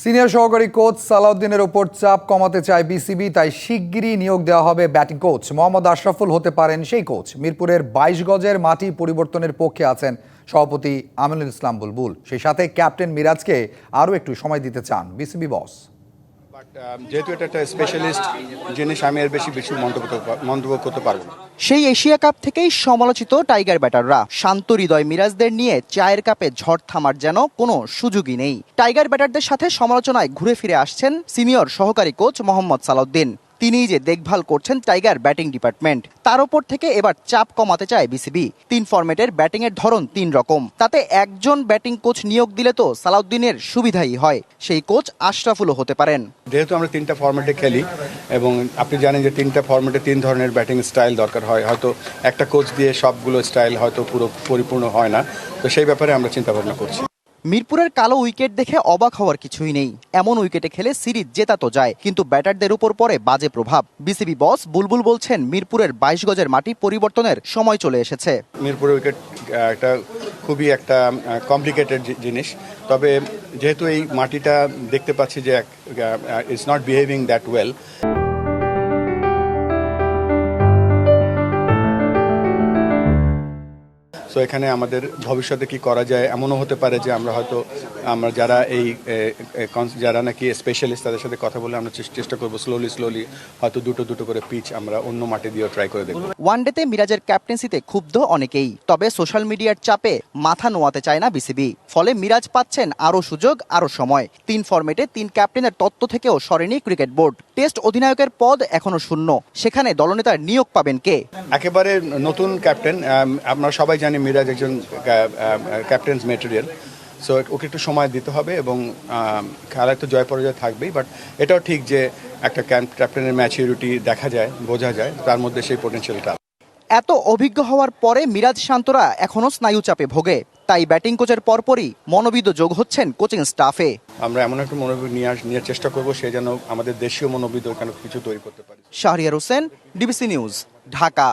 Senior সহকারী coach সালাউদ্দিনের ওপর চাপ কমাতে চায় বিসিবি, তাই শিগগিরই নিয়োগ দেওয়া হবে ব্যাটিং কোচ। মোহাম্মদ আশরাফুল হতে পারেন সেই কোচ। মিরপুরের 22 গজের মাটি পরিবর্তনের পক্ষে আছেন সভাপতি আমিনুল ইসলাম বুলবুল। সেই সাথে ক্যাপ্টেন মিরাজকে আরও একটু সময় দিতে চান বিসিবি বস। যেহেতু এটা একটা স্পেশালিস্ট জিনিস, আমি এর বেশি মন্তব্য করতে পারবো না। সেই এশিয়া কাপ থেকেই সমালোচিত টাইগার ব্যাটাররা শান্ত হৃদয় মিরাজদের নিয়ে চায়ের কাপে ঝড় থামার যেন কোনো সুযোগই নেই। টাইগার ব্যাটারদের সাথে সমালোচনায় ঘুরে ফিরে আসছেন সিনিয়র সহকারী কোচ মোহাম্মদ সালাউদ্দিন। তিনিই যে দেখভাল করছেন টাইগার ব্যাটিং ডিপার্টমেন্ট, তার ওপর থেকে এবার চাপ কমাতে চায় বিসিবি। 3 ফরম্যাটের ব্যাটিংয়ের ধরন 3 রকম, তাতে একজন ব্যাটিং কোচ নিয়োগ দিলে তো সালাউদ্দিনের সুবিধাই হয়। সেই কোচ আশরাফুলও হতে পারেন। যেহেতু আমরা 3টা ফরম্যাটে খেলি এবং আপনি জানেন যে 3টা ফরম্যাটে 3 ধরনের ব্যাটিং স্টাইল দরকার হয়, হয়তো একটা কোচ দিয়ে সবগুলো স্টাইল হয়তো পুরো পরিপূর্ণ হয় না, তো সেই ব্যাপারে আমরা চিন্তা ভাবনা করছি। মিরপুরের কালো উইকেট দেখে অবাক হওয়ার কিছুই নেই। এমন উইকেটে খেলে সিরিজ জেতা তো যায়, কিন্তু ব্যাটারদের উপর পড়ে বাজে প্রভাব। বিসিবি বস বুলবুল বলছেন, মিরপুরের 22 গজের মাটি পরিবর্তনের সময় চলে এসেছে। মিরপুরের উইকেট একটা খুবই একটা কমপ্লিকেটেড জিনিস, তবে যেহেতু এই মাটিটা দেখতে পাচ্ছি যে it's not behaving that well. তো এখানে আমাদের ভবিষ্যতে কি করা যায়, এমনও হতে পারে যে আমরা যারা যারা নাকি স্পেশালিস্ট তাদের সাথে কথা বলে আমরা চেষ্টা করবো স্লোলি হয়তো দুটো করে পিচ আমরা অন্য মাঠে দিয়ে ট্রাই করে দেখব। ওয়ানডেতে মিরাজের ক্যাপ্টেন্সিতে ক্ষুব্ধ অনেকেই, তবে সোশ্যাল মিডিয়ার চাপে মাথা নোয়াতে চায় না বিসিবি। ফলে মিরাজ পাচ্ছেন আরও সুযোগ, আরও সময়। 3 ফরম্যাটে 3 ক্যাপ্টেনের তত্ত্ব থেকেও সরেনি ক্রিকেট বোর্ড। টেস্ট অধিনায়কের পদ এখনো শূন্য, সেখানে দলনেতার নিয়োগ পাবেন কে? একেবারে নতুন ক্যাপ্টেন, আমরা সবাই জানি মিরাজ একজন ক্যাপ্টেন্স ম্যাটেরিয়াল, সো ওকে একটু সময় দিতে হবে এবং খেলায় তো জয় পরাজয় থাকবেই, বাট এটাও ঠিক যে একটা ক্যাপ্টেনের ম্যাচুরিটি দেখা যায়, বোঝা যায়, তার মধ্যে সেই পোটেনশিয়ালটা। এত অভিজ্ঞ হওয়ার পরে মিরাজ শান্তরা এখনো স্নায়ু চাপে ভোগে, তাই ব্যাটিং কোচের পরপরই মনোবিদ যোগ হচ্ছেন কোচিং স্টাফে। আমরা এমন একটা মনোবিদ নিয়ে চেষ্টা করবো সে যেন আমাদের দেশীয় মনোবিদ ওখানে কিছু তৈরি করতে পারে। Shahriar Hossain, DBC news, Dhaka.